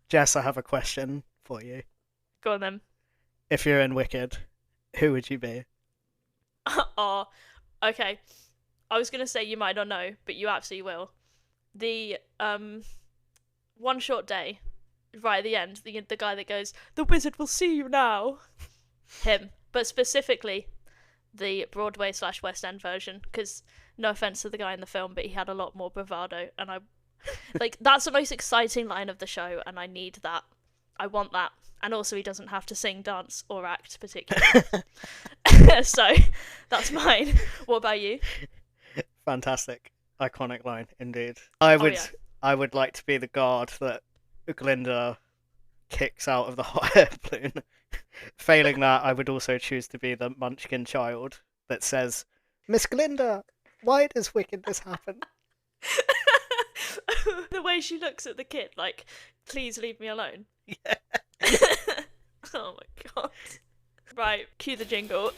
Jess, I have a question for you. Go on then. If you're in Wicked, who would you be? Oh, okay. I was gonna say you might not know, but you absolutely will. The one short day, right at the end, the guy that goes, "The wizard will see you now." Him, but specifically the Broadway slash West End version, because no offense to the guy in the film, but he had a lot more bravado, and I like that's the most exciting line of the show, and I need that. I want that, and also he doesn't have to sing, dance, or act particularly. So that's mine. What about you? Fantastic, iconic line indeed. I Oh would, yeah. I would like to be the guard that Glinda kicks out of the hot air balloon. Failing that, I would also choose to be the Munchkin child that says, "Miss Glinda, why does wickedness happen?" The way she looks at the kid, like, please leave me alone. Yeah. Oh my god. Right, cue the jingle.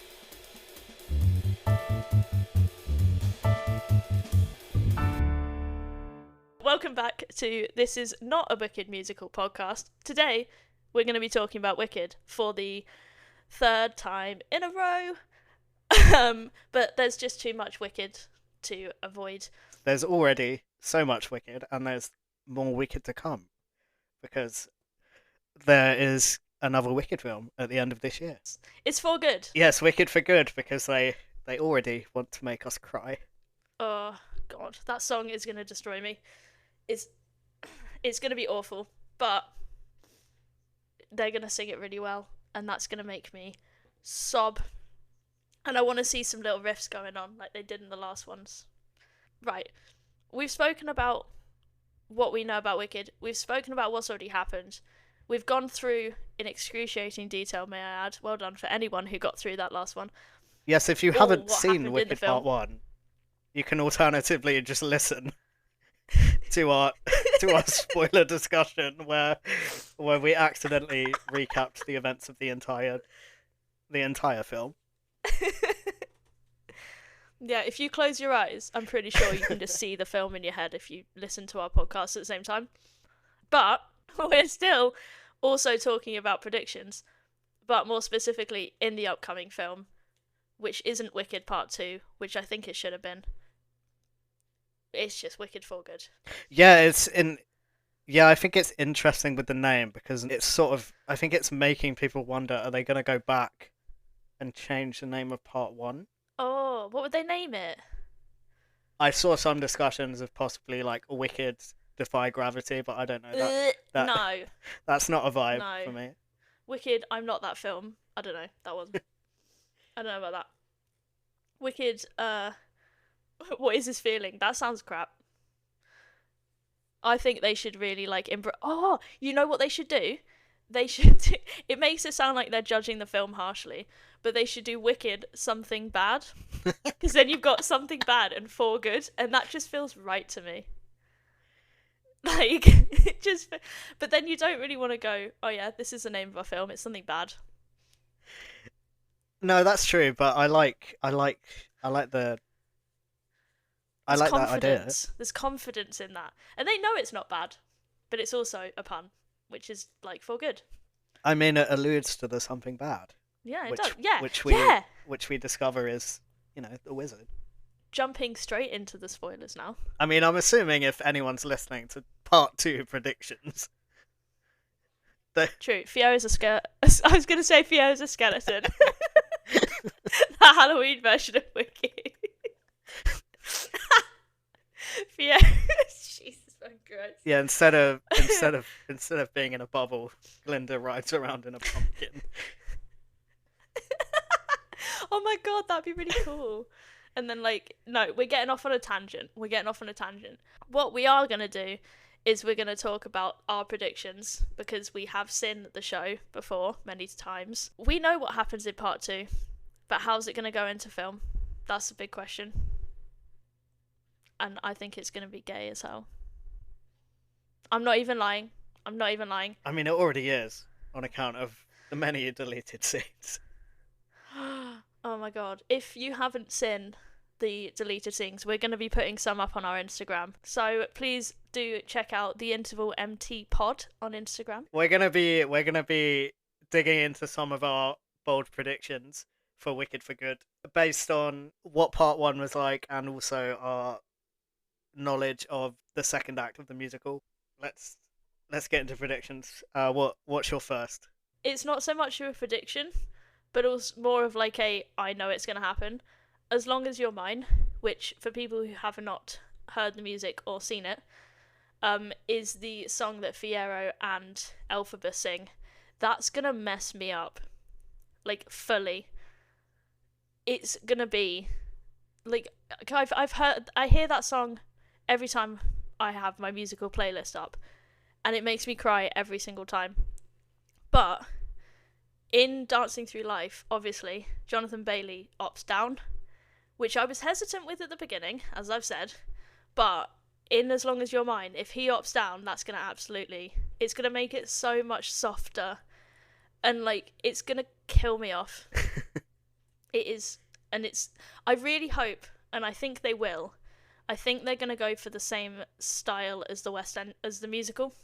Welcome back to This Is Not a Wicked Musical podcast. Today, we're going to be talking about Wicked for the third time in a row. But there's just too much Wicked to avoid. There's already so much Wicked, and there's more Wicked to come because there is another Wicked film at the end of this year. It's for good. Yes, Wicked for good because they already want to make us cry. Oh, God. That song is going to destroy me. It's, it's going to be awful, but they're going to sing it really well, and that's going to make me sob. And I want to see some little riffs going on like they did in the last ones. Right. We've spoken about what we know about Wicked. We've spoken about what's already happened. We've gone through in excruciating detail, may I add. Well done for anyone who got through that last one. Yes, if you Or haven't what seen happened in the Wicked film. Part 1, you can alternatively just listen to our spoiler discussion where we accidentally recapped the events of the entire film. Yeah, if you close your eyes, I'm pretty sure you can just see the film in your head if you listen to our podcast at the same time. But we're still also talking about predictions, but more specifically in the upcoming film, which isn't Wicked Part 2, which I think it should have been. It's just Wicked for good. Yeah, I think it's interesting with the name because it's sort of I think it's making people wonder, are they going to go back and change the name of Part 1? Oh, what would they name it? I saw some discussions of possibly like Wicked Defy Gravity, but I don't know that No. that's not a vibe No. for me. Wicked, I'm not that film. I don't know. That one. I don't know about that. Wicked, what is this feeling? That sounds crap. I think they should really like Oh, you know what they should do? They should do... It makes it sound like they're judging the film harshly, but they should do Wicked something bad. Because then you've got something bad and for good, and that just feels right to me. Like, it just... But then you don't really want to go, oh yeah, this is the name of our film, it's something bad. No, that's true, but I like the I There's like that idea. confidence. There's confidence in that. And they know it's not bad, but it's also a pun, which is, like, for good. I mean, it alludes to the something bad, Yeah, it which does. Yeah, which we yeah! which we discover is, the wizard. Jumping straight into the spoilers now. I mean, I'm assuming if anyone's listening to part 2 predictions, True. Fiyera's a skeleton. I was going to say Fiyera's a skeleton. The Halloween version of Wicked. Fiera. Jesus Christ. yeah, instead of being in a bubble, Glinda rides around in a pumpkin. Oh my god, that'd be really cool. And then, like, no, we're getting off on a tangent. What we are going to do is we're going to talk about our predictions because we have seen the show before many times. We know what happens in part 2, but how's it going to go into film? That's a big question. And I think it's going to be gay as hell. I'm not even lying. I mean, it already is on account of the many deleted scenes. Oh my god. If you haven't seen the deleted scenes. We're going to be putting some up on our Instagram. So please do check out the Interval MT Pod on Instagram. We're gonna be digging into some of our bold predictions for Wicked for Good based on what part one was like and also our knowledge of the second act of the musical. Let's get into predictions. What's your first? It's not so much of a prediction, but it was more of like a I know it's going to happen. As Long as You're Mine, which for people who have not heard the music or seen it, is the song that Fiyero and Elphaba sing. That's gonna mess me up, like fully. It's gonna be like I hear that song every time I have my musical playlist up, and it makes me cry every single time. But in Dancing Through Life, obviously, Jonathan Bailey opts down, which I was hesitant with at the beginning, as I've said, but in As Long as You're Mine, if he opts down, that's going to it's going to make it so much softer, and, like, it's going to kill me off. It is, and I really hope, and I think they will, I think they're going to go for the same style as the West End, as the musical,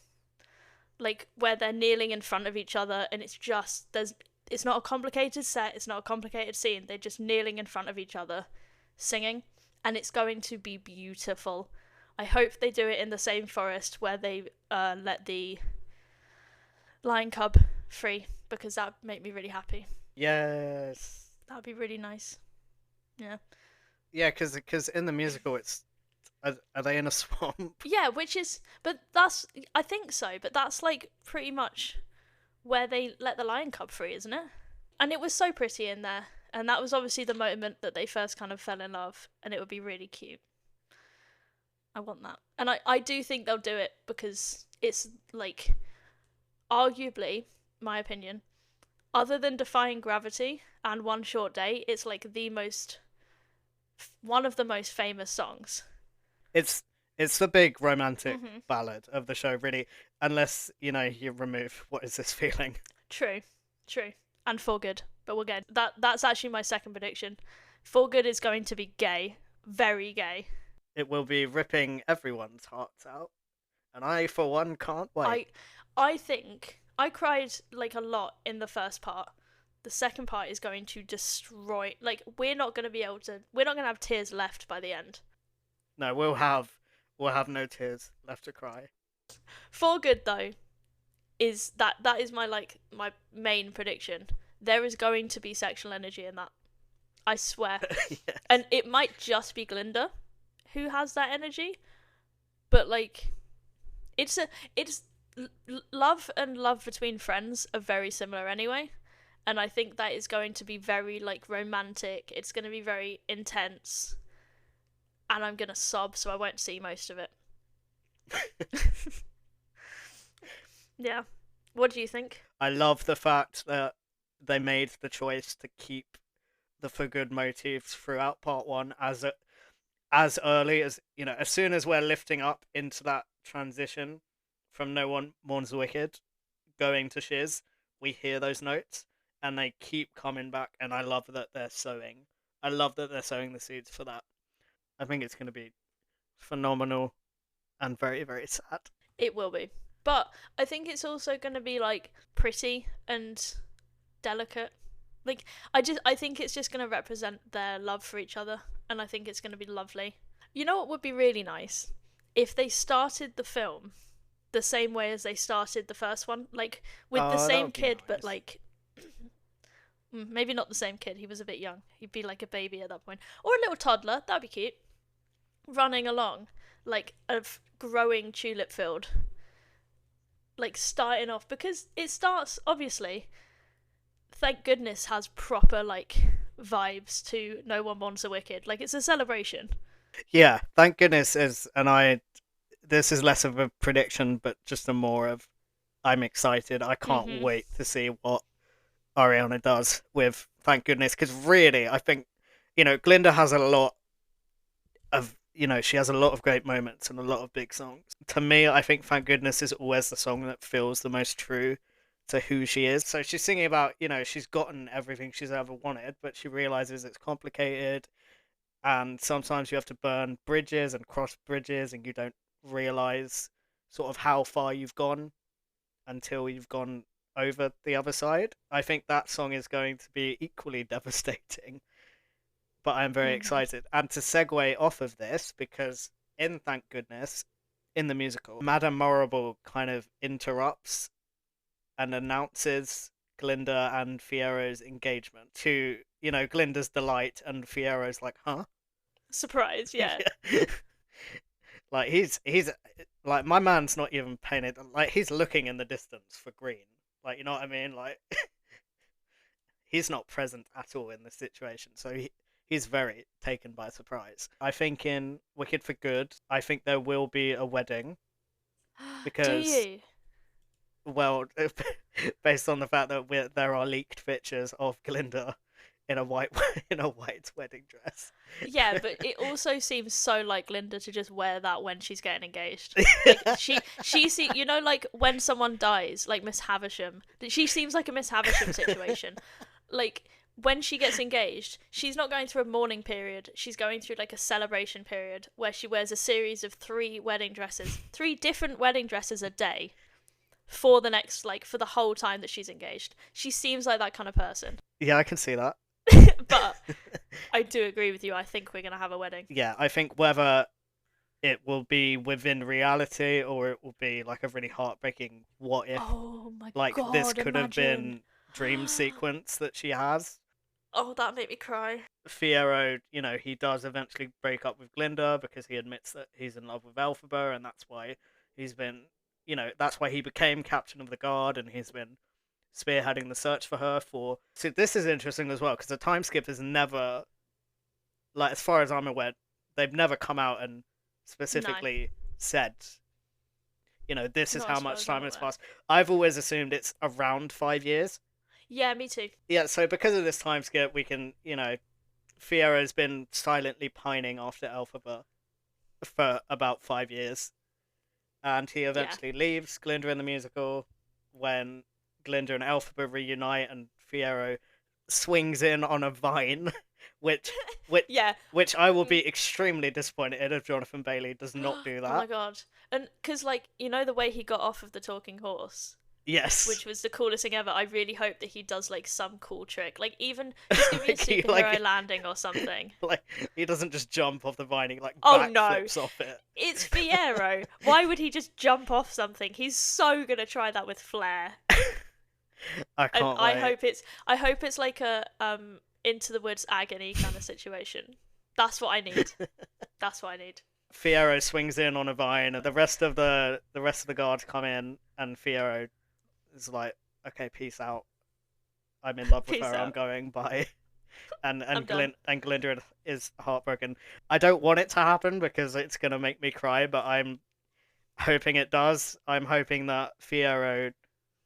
like, where they're kneeling in front of each other, and it's not a complicated set, it's not a complicated scene, they're just kneeling in front of each other, singing, and it's going to be beautiful. I hope they do it in the same forest where they let the lion cub free, because that would make me really happy. Yes. That would be really nice. Yeah. Yeah, because in the musical, are they in a swamp? Yeah, I think so, but that's like pretty much where they let the lion cub free, isn't it? And it was so pretty in there. And that was obviously the moment that they first kind of fell in love, and it would be really cute. I want that. And I do think they'll do it because it's, like, arguably, my opinion, other than Defying Gravity and One Short Day, it's, like, one of the most famous songs. It's the big romantic ballad of the show, really, unless, you remove What Is This Feeling? True. And For Good. But we'll get that's actually my second prediction. For Good is going to be gay. Very gay. It will be ripping everyone's hearts out. And I, for one, can't wait. I think I cried, like, a lot in the first part. The second part is going to destroy, like, we're not going to have tears left by the end. No, we'll have no tears left to cry. For Good, though, is that is my main prediction. There is going to be sexual energy in that. I swear. Yes. And it might just be Glinda who has that energy, but, like, it's love and love between friends are very similar anyway, and I think that is going to be very, like, romantic. It's going to be very intense, and I'm going to sob, so I won't see most of it. Yeah. What do you think? I love the fact that they made the choice to keep the For Good motifs throughout part one as early as, as soon as we're lifting up into that transition from No One Mourns the Wicked going to Shiz, we hear those notes and they keep coming back, and I love that they're sowing. I love that they're sowing the seeds for that. I think it's going to be phenomenal and very, very sad. It will be. But I think it's also going to be, like, pretty and delicate. Like, I think it's just going to represent their love for each other, and I think it's going to be lovely. You know what would be really nice? If they started the film the same way as they started the first one, like, with the same kid, nice. But, like, maybe not the same kid. He was a bit young. He'd be like a baby at that point, or a little toddler. That'd be cute. Running along, like, a growing tulip field. Like, starting off, because it starts, obviously, Thank Goodness has proper, like, vibes to No One Mourns the Wicked. Like, it's a celebration. Yeah, Thank Goodness is, and this is less of a prediction, but just a more of, I'm excited. I can't wait to see what Ariana does with Thank Goodness, because really, I think, Glinda has a lot of, she has a lot of great moments and a lot of big songs. To me, I think Thank Goodness is always the song that feels the most true to who she is. So she's singing about, she's gotten everything she's ever wanted, but she realizes it's complicated, and sometimes you have to burn bridges and cross bridges, and you don't realize sort of how far you've gone until you've gone over the other side. I think that song is going to be equally devastating, but I'm very Mm. excited. And to segue off of this, because in Thank Goodness, in the musical, Madame Morrible kind of interrupts and announces Glinda and Fiero's engagement to, Glinda's delight, and Fiero's like, huh? Surprise, yeah. Yeah. Like he's like, my man's not even paying it. Like, he's looking in the distance for green. Like, you know what I mean? Like, he's not present at all in this situation. So he's very taken by surprise. I think in Wicked for Good, I think there will be a wedding Do because, you? well, based on the fact that there are leaked pictures of Glinda in a white in a white wedding dress. Yeah, but it also seems so like Linda to just wear that when she's getting engaged. Like she see, like when someone dies, like Miss Havisham. She seems like a Miss Havisham situation. Like when she gets engaged, she's not going through a mourning period. She's going through like a celebration period where she wears a series of 3 different wedding dresses a day for the next for the whole time that she's engaged. She seems like that kind of person. Yeah, I can see that. But I do agree with you. I think we're gonna have a wedding. Yeah, I think whether it will be within reality or it will be like a really heartbreaking what if, Oh my like this god, could have imagine. been dream sequence that she has. Oh, that made me cry. Fiero, he does eventually break up with Glinda because he admits that he's in love with Elphaba, and that's why he's been, that's why he became captain of the guard, and he's been spearheading the search for her for. So this is interesting as well because the time skip is never, like, as far as I'm aware, they've never come out and No, specifically said, this is not how as far much as I'm time has aware. passed. I've always assumed it's around 5 years. Yeah, me too. Yeah, so because of this time skip, we can, Fiero's been silently pining after Elphaba for about 5 years, and he Yeah. eventually leaves Glinda in the musical when Glinda and Elphaba reunite, and Fiero swings in on a vine, which which Yeah. which I will be extremely disappointed if Jonathan Bailey does not do Oh my that. god. And because the way he got off of the talking horse, Yes, which was the coolest thing ever. I really hope that he does some cool trick. Like even just give me a like he superhero landing or something. like he doesn't just jump off the vine; he like Oh no. backflips off it. It's Fiyero. Why would he just jump off something? He's so gonna try that with flair. I And can't wait. I hope it's like a into the woods agony kind of situation. That's what I need. That's what I need. Fiero swings in on a vine, and the rest of the guards come in, and Fiero is like, "Okay, peace out. I'm in love with Peace her. I'm out. going. Bye." And I'm done. Glinda is heartbroken. I don't want it to happen because it's gonna make me cry, but I'm hoping it does. I'm hoping that Fiero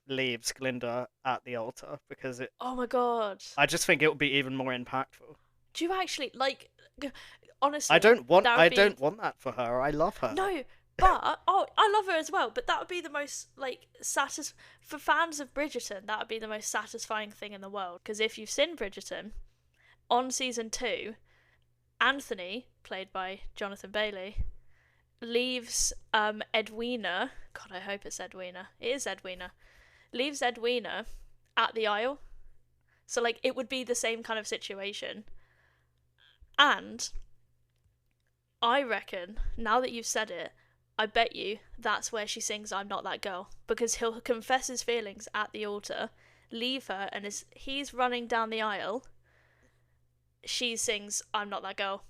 leaves Glinda at the altar because Oh my god. I just think it would be even more impactful. Do you actually I honestly, don't want that would I be don't want that for her. I love her. no, but oh, I love her as well, but that would be the most for fans of Bridgerton, that would be the most satisfying thing in the world because if you've seen Bridgerton, on season 2, Anthony, played by Jonathan Bailey, leaves Edwina. God, I hope it's Edwina. It is Edwina. Leaves Edwina at the Isle. So it would be the same kind of situation. And I reckon now that you've said it, I bet you that's where she sings "I'm Not That Girl" because he'll confess his feelings at the altar, leave her, and as he's running down the aisle, she sings "I'm Not That Girl."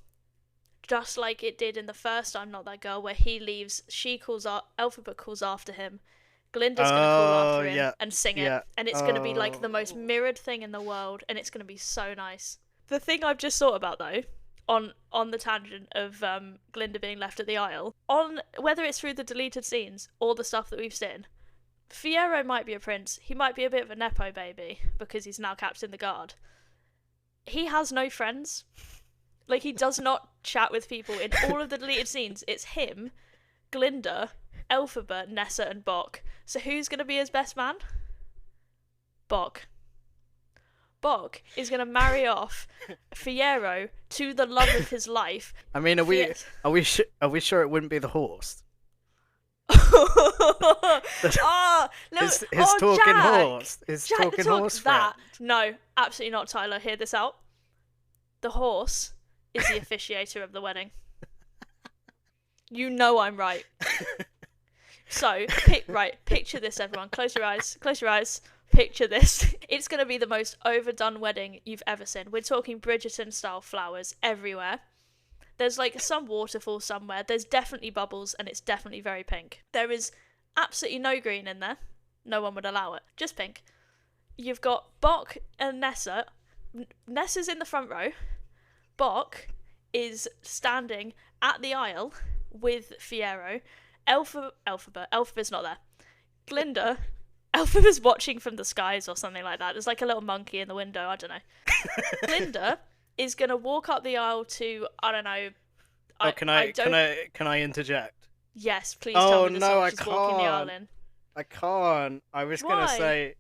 Just like it did in the first "I'm Not That Girl," where he leaves, she calls out, Elphaba calls after him, Glinda's gonna call Oh after him yeah, and sing it, yeah. and it's gonna be the most Oh. mirrored thing in the world, and it's gonna be so nice. The thing I've just thought about though, on the tangent of Glinda being left at the Isle, on whether it's through the deleted scenes or the stuff that we've seen, Fiyero might be a prince. He might be a bit of a nepo baby because he's now captain the guard. He has no friends. He does not chat with people in all of the deleted scenes. It's him, Glinda, Elphaba, Nessa, and Bok. So who's going to be his best man? Bok. Bok is going to marry off Fiyero to the love of his life. I mean, are we sure it wouldn't be the horse? His talking Jack! horse. His Jack talking horse that. friend. No, absolutely not, Tyler. Hear this out. The horse is the officiator of the wedding. You know I'm right. So, picture this, everyone. Close your eyes. Picture this. It's going to be the most overdone wedding you've ever seen. We're talking Bridgerton-style flowers everywhere. There's like some waterfall somewhere. There's definitely bubbles, and it's definitely very pink. There is absolutely no green in there. No one would allow it. Just pink. You've got Bok and Nessa. Nessa's in the front row. Bok is standing at the aisle with Fiyero. Elphaba's not there. Glinda. Elphaba's watching from the skies or something like that. There's like a little monkey in the window. I don't know. Glinda is gonna walk up the aisle to, I don't know. Can I interject? Yes, please tell me the song she's walking the aisle can't. in. I can't. I was gonna Why?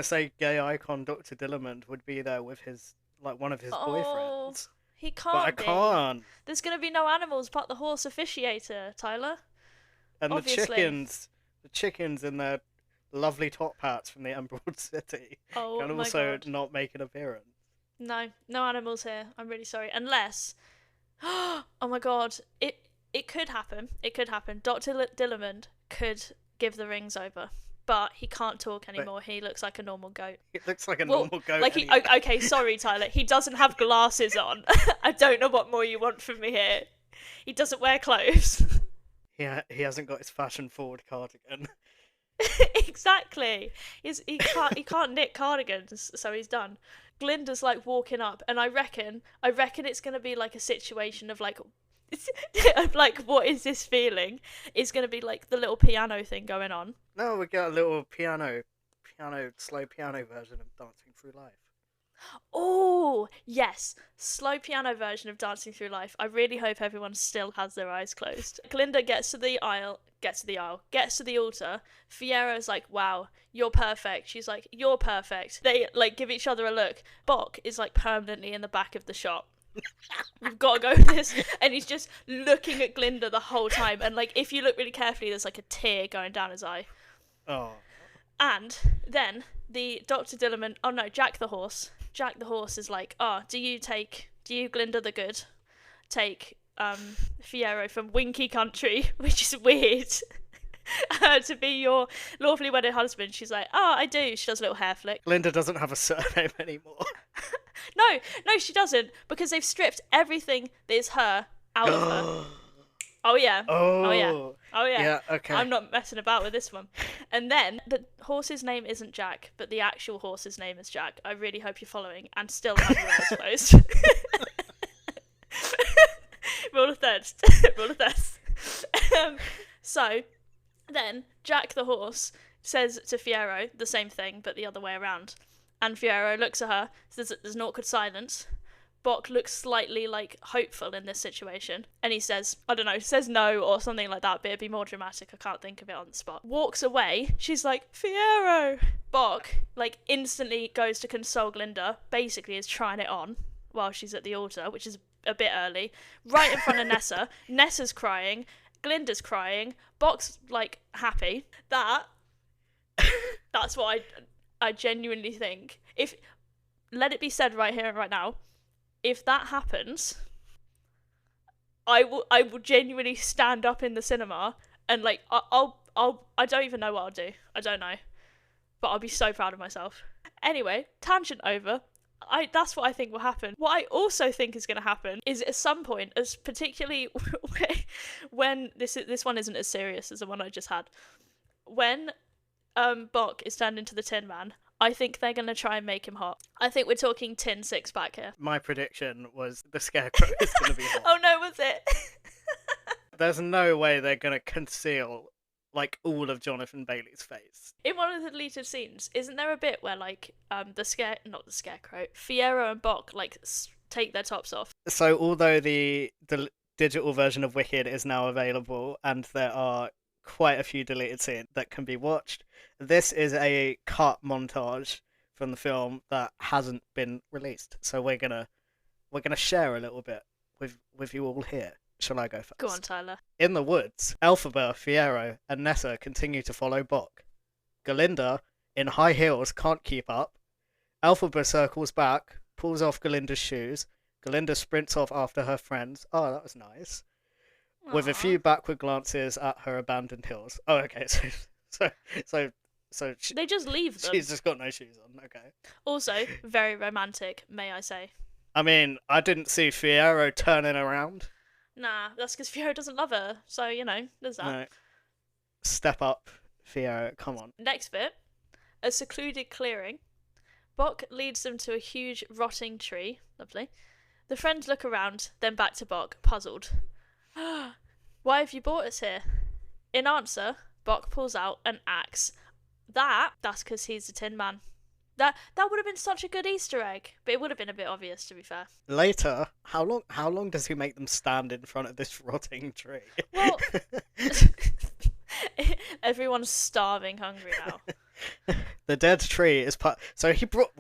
say gay icon Dr. Dillamond would be there with his one of his boyfriends. He can't. But I can't. There's gonna be no animals but the horse officiator, Tyler. And Obviously. the chickens in their lovely top hats from the Emerald City can my also God. not make an appearance. No animals here. I'm really sorry. Unless, oh my God, it could happen. It could happen. Dr. Dillamond could give the rings over, but he can't talk anymore. He looks like a normal goat. He looks like a normal goat. Like okay, sorry, Tyler. He doesn't have glasses on. I don't know what more you want from me here. He doesn't wear clothes. He hasn't got his fashion forward cardigan. Exactly. He can't knit cardigans, so he's done. Glinda's like walking up, and I reckon it's gonna be like a situation of like, of like, what is this feeling? It's gonna be like the little piano thing going on. No, we got a little slow piano version of Dancing Through Life. Oh yes, slow piano version of Dancing Through Life. I really hope everyone still has their eyes closed. Glinda gets to the altar. Fiero's like, wow, you're perfect. She's like, you're perfect. They like give each other a look. Bok is like permanently in the back of the shot. We've got to go with this. And he's just looking at Glinda the whole time. And like, if you look really carefully, there's like a tear going down his eye. Oh. And then the Dr. Dillamond, Jack the horse. Jack the horse is like, do you Glinda the Good take Fiyero from Winky Country, which is weird, to be your lawfully wedded husband? She's like, I do. She does a little hair flick. Glinda doesn't have a surname anymore. No, she doesn't, because they've stripped everything that is her out of her. Oh yeah. Oh yeah. Yeah, okay. I'm not messing about with this one. And then the horse's name isn't Jack, but the actual horse's name is Jack. I really hope you're following and still have your eyes closed. Rule of thirds. So then Jack the horse says to Fiyero the same thing, but the other way around. And Fiyero looks at her, says that there's an awkward silence. Bok looks slightly like hopeful in this situation, and he says, I don't know, says no or something like that, but it'd be more dramatic. I can't think of it on the spot. Walks away. She's like, Fiyero. Bok like instantly goes to console Glinda, basically is trying it on while she's at the altar, which is a bit early, right in front of Nessa. Nessa's crying, Glinda's crying, Bok's like happy. That's what I genuinely think. If, let it be said right here and right now, if that happens, I will genuinely stand up in the cinema and like I don't even know what I'll do. I don't know, but I'll be so proud of myself. Anyway, tangent over. That's what I think will happen. What I also think is going to happen is at some point, as particularly when this one isn't as serious as the one I just had, when Bok is turned into the Tin Man, I think they're going to try and make him hot. I think we're talking tin six-pack here. My prediction was the Scarecrow is going to be hot. Oh no, was it? There's no way they're going to conceal, like, all of Jonathan Bailey's face. In one of the deleted scenes, isn't there a bit where, like, not the Scarecrow, Fiyero and Bok, like, take their tops off? So, although the digital version of Wicked is now available, and there are quite a few deleted scenes that can be watched, this is a cut montage from the film that hasn't been released. So we're gonna share a little bit with you all here. Shall I go first? Go on, Tyler. In the woods, Elphaba, Fiyero, and Nessa continue to follow Bok. Glinda, in high heels, can't keep up. Elphaba circles back, pulls off Galinda's shoes. Glinda sprints off after her friends. Oh, that was nice. With a Aw. few backward glances at her abandoned hills. Oh, okay. So They just leave them. she's just got no shoes on. Okay. Also, very romantic, may I say. I mean, I didn't see Fiyero turning around. Nah, that's because Fiyero doesn't love her. So, there's that. No. Step up, Fiyero. Come on. Next bit. A secluded clearing. Bok leads them to a huge rotting tree. Lovely. The friends look around, then back to Bok, puzzled. Why have you brought us here? In answer, Bok pulls out an axe. That's because he's the Tin Man. That would have been such a good Easter egg, but it would have been a bit obvious, to be fair. Later, how long does he make them stand in front of this rotting tree? Well, everyone's starving hungry now. The dead tree is part. So he brought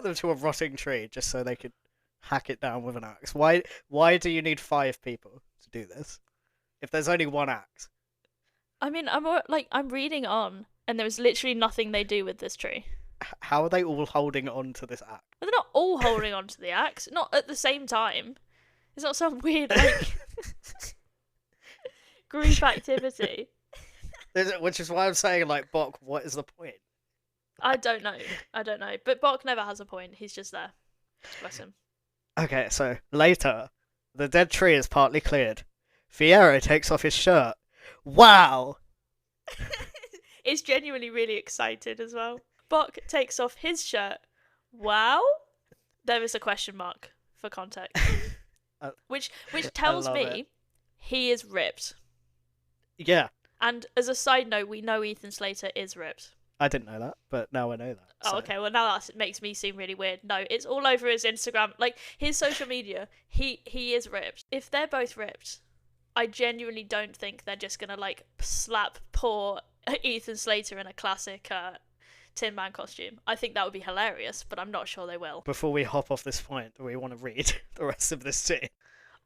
them to a rotting tree just so they could hack it down with an axe. Why do you need 5 people to do this? If there's only one axe. I mean, I'm reading on, and there's literally nothing they do with this tree. How are they all holding on to this axe? But they're not all holding on to the axe, not at the same time. It's not some weird group activity. Which is why I'm saying, like, Bok, what is the point? I don't know. But Bok never has a point. He's just there. Bless him. Okay, so later, the dead tree is partly cleared. Fiyero takes off his shirt. Wow! It's genuinely really excited as well. Bok takes off his shirt. Wow? There is a question mark for context. Which tells me it. he is ripped. Yeah, And as a side note, we know Ethan Slater is ripped. I didn't know that, but now I know that. Oh, so. okay. Well, now that makes me seem really weird. No, it's all over his Instagram. Like, his social media, he is ripped. If they're both ripped, I genuinely don't think they're just gonna, like, slap poor Ethan Slater in a classic Tin Man costume. I think that would be hilarious, but I'm not sure they will. Before we hop off this point, we want to read the rest of this scene.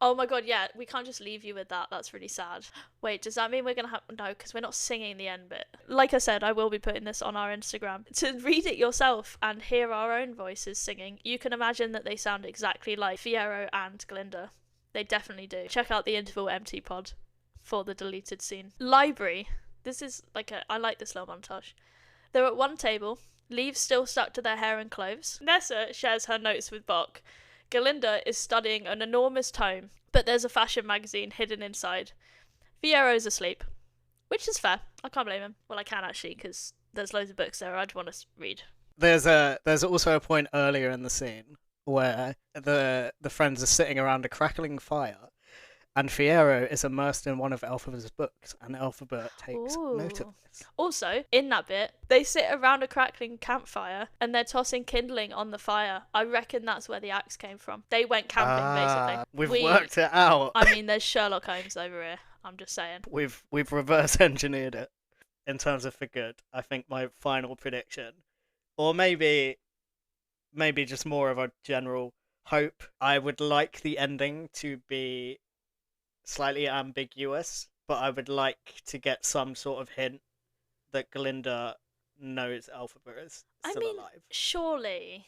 Oh my god, yeah, we can't just leave you with that. That's really sad. Wait, does that mean we're gonna have... No, because we're not singing the end bit. Like I said, I will be putting this on our Instagram. To read it yourself and hear our own voices singing, you can imagine that they sound exactly like Fiyero and Glinda. They definitely do. Check out the Interval Empty pod for the deleted scene. Library. This is like I like this little montage. They're at one table, leaves still stuck to their hair and clothes. Nessa shares her notes with Bok. Glinda is studying an enormous tome, but there's a fashion magazine hidden inside. Fiero's asleep, which is fair. I can't blame him. Well, I can actually, because there's loads of books there I'd want to read. There's also a point earlier in the scene where the friends are sitting around a crackling fire, and Fiyero is immersed in one of Elphaba's books, and Elphaba takes note of this. Also, in that bit, they sit around a crackling campfire and they're tossing kindling on the fire. I reckon that's where the axe came from. They went camping, basically. We've worked it out. I mean, there's Sherlock Holmes over here. I'm just saying. We've reverse engineered it in terms of for good. I think my final prediction, or maybe just more of a general hope, I would like the ending to be slightly ambiguous, but I would like to get some sort of hint that Glinda knows Elphaba is still alive. Surely.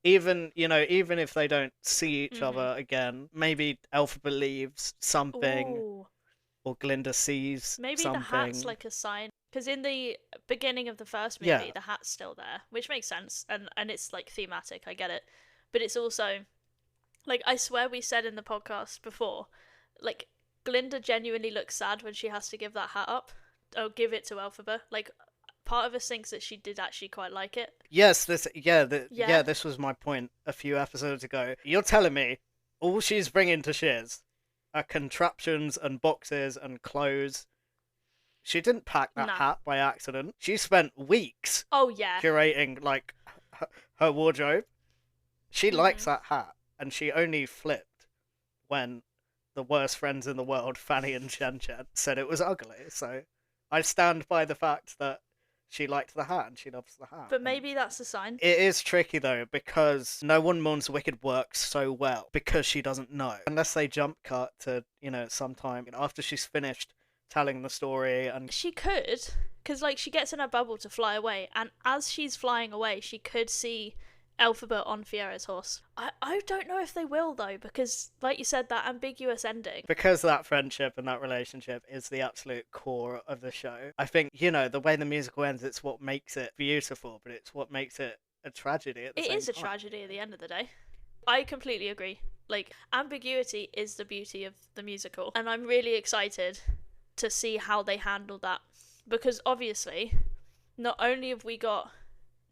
Even if they don't see each other again, maybe Elphaba leaves something. Ooh. Or Glinda sees maybe something. The hat's like a sign, because in the beginning of the first movie, the hat's still there, which makes sense, and it's like thematic. I get it, but it's also like, I swear we said in the podcast before, like, Glinda genuinely looks sad when she has to give that hat up, or give it to Elphaba. Like, part of us thinks that she did actually quite like it. Yes, this was my point a few episodes ago. You're telling me all she's bringing to Shiz are contraptions and boxes and clothes. She didn't pack that hat by accident. She spent weeks curating, like, her wardrobe. She likes that hat, and she only flipped when the worst friends in the world, Fanny and Chen Chen, said it was ugly. So I stand by the fact that She liked the hat and she loves the hat. But maybe that's a sign. It is tricky though, because No One Mourns the Wicked works so well because she doesn't know. Unless they jump cut to, sometime after she's finished telling the story. And She could, because like she gets in her bubble to fly away, and as she's flying away, she could see Elphaba on Fiyero's horse. I don't know if they will though, because like you said, that ambiguous ending. Because that friendship and that relationship is the absolute core of the show. I think, the way the musical ends, it's what makes it beautiful, but it's what makes it a tragedy at the same time. It is a tragedy at the end of the day. I completely agree. Like, ambiguity is the beauty of the musical, and I'm really excited to see how they handle that. Because obviously, not only have we got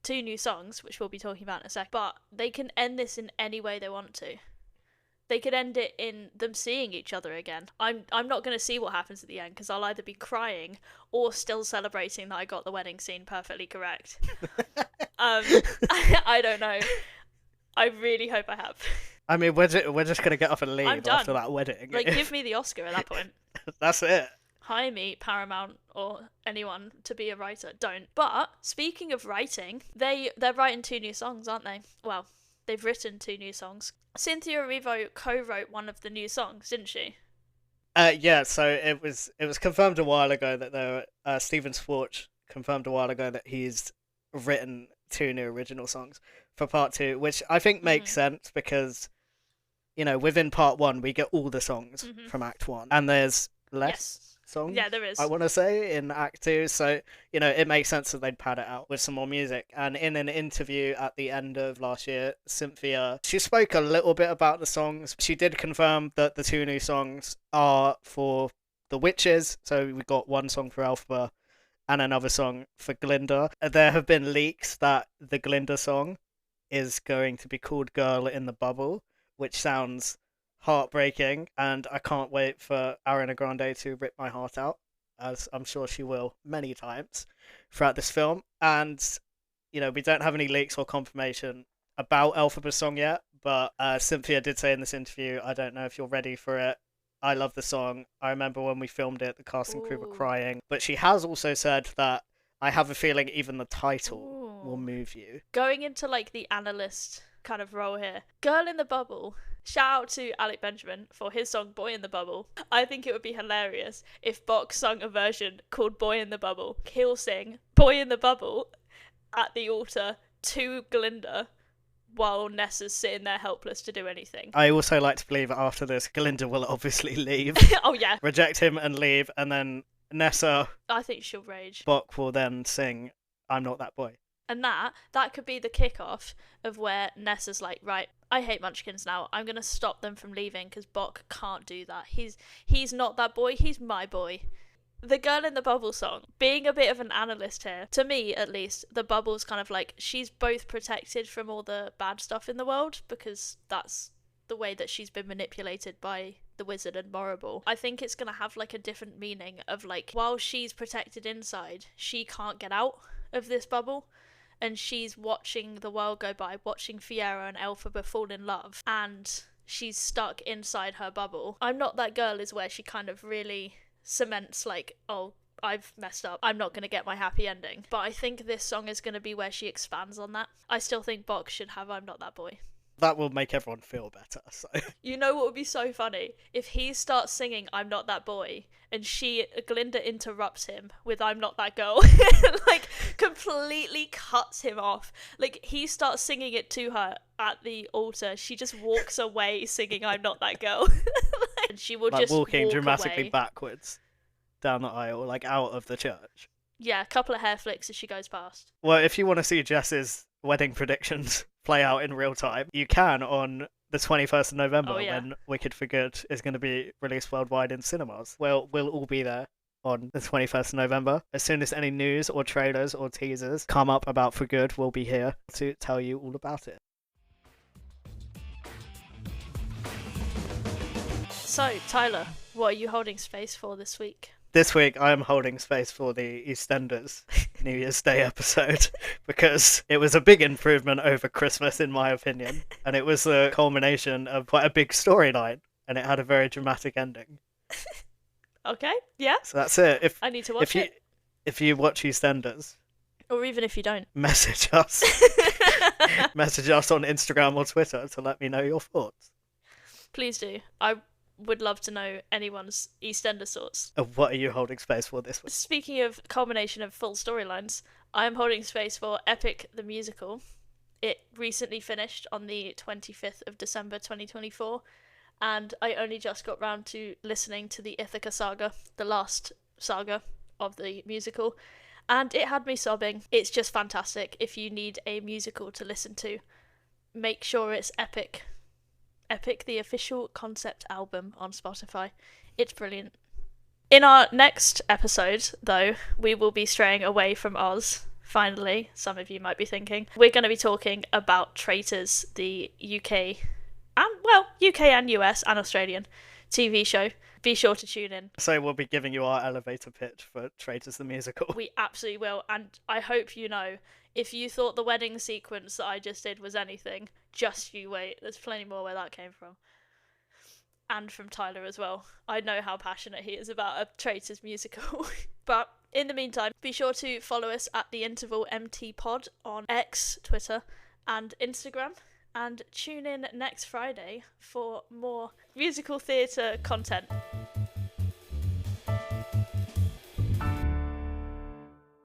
2 new songs, which we'll be talking about in a sec, but they can end this in any way they want to. They could end it in them seeing each other again. I'm not going to see what happens at the end, because I'll either be crying or still celebrating that I got the wedding scene perfectly correct. I don't know. I really hope I have. I mean, we're just going to get off and leave after that wedding. Like, give me the Oscar at that point. That's it. Hire me, Paramount, or anyone to be a writer. Don't. But, speaking of writing, they're writing 2 new songs, aren't they? Well, they've written 2 new songs. Cynthia Erivo co-wrote one of the new songs, didn't she? Yeah, so it was confirmed a while ago that Steven Schwartz confirmed a while ago that he's written 2 new original songs for part 2, which I think makes sense because, within part 1 we get all the songs from Act 1, and there's less songs. Yeah, there is. I want to say in Act 2, so it makes sense that they'd pad it out with some more music. And in an interview at the end of last year, Cynthia, she spoke a little bit about the songs. She did confirm that the 2 new songs are for the witches. So we got 1 song for Elphaba and another song for Glinda. There have been leaks that the Glinda song is going to be called Girl in the Bubble, which sounds heartbreaking, and I can't wait for Ariana Grande to rip my heart out, as I'm sure she will many times throughout this film. And we don't have any leaks or confirmation about Elphaba's song yet, but Cynthia did say in this interview, I don't know if you're ready for it. I love the song. I remember when we filmed it, the cast and crew were crying. But she has also said that I have a feeling even the title will move you. Going into like the analyst kind of role here, Girl in the Bubble. Shout out to Alec Benjamin for his song Boy in the Bubble. I think it would be hilarious if Bok sung a version called Boy in the Bubble. He'll sing Boy in the Bubble at the altar to Glinda while Nessa's sitting there helpless to do anything. I also like to believe after this, Glinda will obviously leave. Oh yeah. Reject him and leave, and then Nessa, I think she'll rage. Bok will then sing I'm Not That Boy. And that could be the kickoff of where Nessa's like, right, I hate Munchkins now. I'm going to stop them from leaving because Bok can't do that. He's not that boy. He's my boy. The Girl in the Bubble song, being a bit of an analyst here, to me at least, the bubble's kind of like, she's both protected from all the bad stuff in the world because that's the way that she's been manipulated by the wizard and Morrible. I think it's going to have like a different meaning of like, while she's protected inside, she can't get out of this bubble. And she's watching the world go by, watching Fiyero and Elphaba fall in love, and she's stuck inside her bubble. I'm Not That Girl is where she kind of really cements like, oh, I've messed up, I'm not going to get my happy ending. But I think this song is going to be where she expands on that. I still think Bok should have I'm Not That Boy. That will make everyone feel better. So. You know what would be so funny? If he starts singing I'm Not That Boy and Glinda interrupts him with I'm Not That Girl. Like, completely cuts him off. Like, he starts singing it to her at the altar. She just walks away singing I'm Not That Girl. And she will just walking walk dramatically away. Backwards down the aisle, like out of the church. Yeah, a couple of hair flicks as she goes past. Well, if you want to see Jess's wedding predictions play out in real time, you can on the 21st of November when Wicked for Good is going to be released worldwide in cinemas. Well, we'll all be there on the 21st of November. As soon as any news or trailers or teasers come up about For Good, we'll be here to tell you all about it. So, Tyler, what are you holding space for this week? This week, I am holding space for the EastEnders New Year's Day episode because it was a big improvement over Christmas, in my opinion, and it was the culmination of quite a big storyline, and it had a very dramatic ending. Okay, yeah. So that's it. I need to watch it. If you watch EastEnders, Or even if you don't. Message us. Message us on Instagram or Twitter to let me know your thoughts. Please do. I would love to know anyone's EastEnders thoughts. What are you holding space for this week? Speaking of culmination of full storylines, I am holding space for Epic the Musical. It recently finished on the 25th of December 2024, and I only just got round to listening to the Ithaca saga, the last saga of the musical, and it had me sobbing. It's just fantastic. If you need a musical to listen to, make sure it's Epic. Epic, the official concept album on Spotify. It's brilliant. In our next episode, though, we will be straying away from Oz. Finally, some of you might be thinking. We're going to be talking about Traitors, the UK and US and Australian TV show. Be sure to tune in. So we'll be giving you our elevator pitch for Traitors the Musical. We absolutely will, and I hope you know, if you thought the wedding sequence that I just did was anything, just you wait. There's plenty more where that came from. And from Tyler as well. I know how passionate he is about a Traitors musical. But in the meantime, be sure to follow us at The Interval MT Pod on X, Twitter, and Instagram. And tune in next Friday for more musical theatre content.